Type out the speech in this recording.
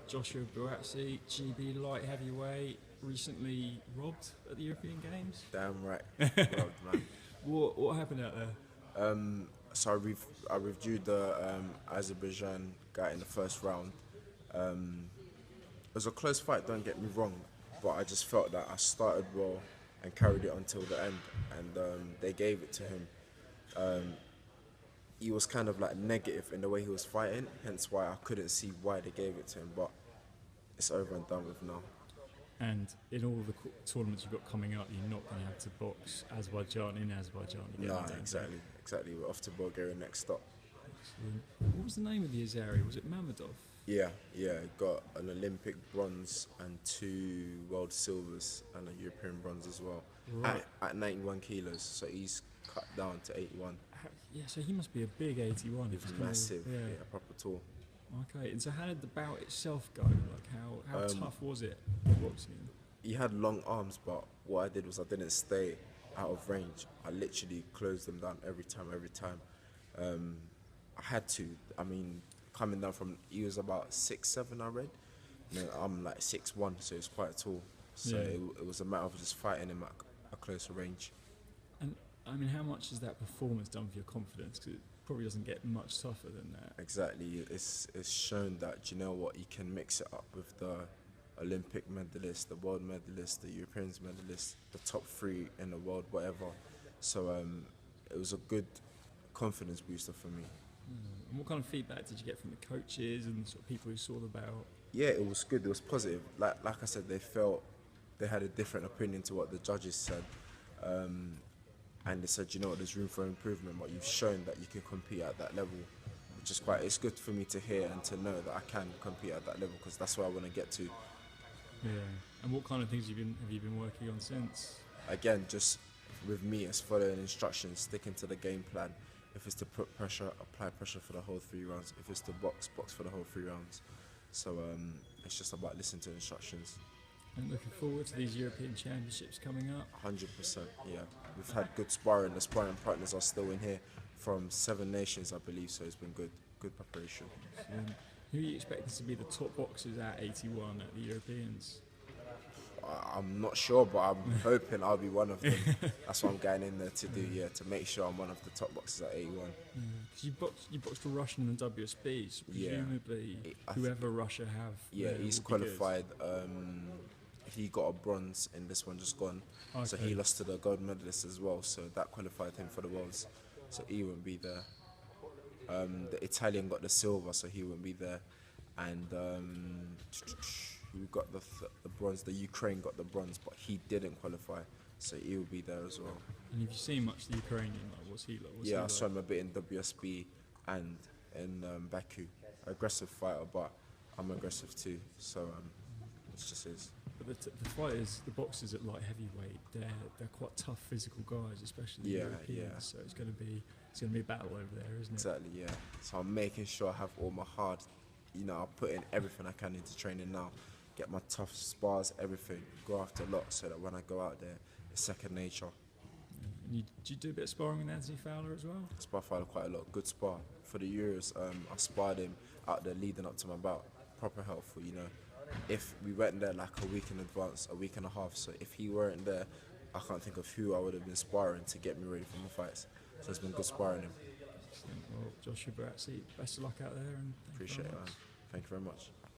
Joshua Buatsi, GB light heavyweight, recently robbed at the European Games. Damn right, robbed, man. What happened out there? So I reviewed the Azerbaijan guy in the first round. It was a close fight, don't get me wrong, but I just felt that I started well and carried it until the end, and they gave it to him. He was kind of like negative in the way he was fighting, hence why I couldn't see why they gave it to him, but it's over and done with now. And in all of the tournaments you've got coming up, you're not going to have to box Azerbaijan in Azerbaijan again. Nah, exactly. We're off to Bulgaria next stop. Excellent. What was the name of the Azeri? Was it Mamedov? Yeah, got an Olympic bronze and 2 world silvers and a European bronze as well. Right. At 91 kilos, so he's cut down to 81. Yeah, so he must be a big 81. He's massive, yeah, proper tall. Okay, and so how did the bout itself go? Like how tough was it boxing? He had long arms, but what I did was I didn't stay out of range. I literally closed him down every time. I had to. I mean, coming down from, he was about 6'7", I read. And I'm like 6'1", so it's quite tall. So it was a matter of just fighting him at a closer range. And I mean, how much has that performance done for your confidence? Because it probably doesn't get much tougher than that. Exactly. It's shown that, you know what, you can mix it up with the Olympic medalist, the world medalist, the European medalist, the top 3 in the world, whatever. So it was a good confidence booster for me. And what kind of feedback did you get from the coaches and the sort of people who saw the bout? Yeah, it was good. It was positive. Like I said, they felt they had a different opinion to what the judges said. And they said, you know what, there's room for improvement, but you've shown that you can compete at that level, which is it's good for me to hear and to know that I can compete at that level, because that's where I want to get to. Yeah. And what kind of things have you been working on since? Again, just with me, it's following instructions, sticking to the game plan. If it's to put pressure, apply pressure for the whole 3 rounds. If it's to box for the whole 3 rounds. So it's just about listening to instructions. And looking forward to these European Championships coming up? 100%, yeah. We've had good sparring. The sparring partners are still in here from 7 nations, I believe, so it's been good preparation. Who are you expecting to be the top boxers at 81 at the Europeans? I'm not sure, but I'm hoping I'll be one of them. That's what I'm going in there to do, to make sure I'm one of the top boxers at 81. Because you boxed a Russian in WSB, so presumably whoever Russia have. Yeah, he's qualified. He got a bronze in this one just gone. Okay. So he lost to the gold medalist as well, so that qualified him for the Worlds. So he won't be there. The Italian got the silver, so he won't be there. And we got the bronze. The Ukraine got the bronze, but he didn't qualify, so he will be there as well. And have you seen much of the Ukrainian? Like, what's he like? I saw him a bit in WSB and in Baku. Aggressive fighter, but I'm aggressive too, so it just is. But the fighters, the boxers at light heavyweight, they're quite tough physical guys, especially the Europeans. So it's going to be a battle over there, isn't it? Exactly, yeah. So I'm making sure I have all my hard. I'll put in everything I can into training now. Get my tough spars, everything. Go after a lot so that when I go out there, it's second nature. And do you do a bit of sparring with Anthony Fowler as well? Spar Fowler quite a lot. Good spar. For the Euros, I sparred him out there leading up to my bout. Proper helpful, If we went there like a week in advance, a week and a half, so if he weren't there, I can't think of who I would have been sparring to get me ready for my fights. So it's been good sparring him. Well, Joshua Buatsi, best of luck out there. And appreciate it, man. Thank you very much.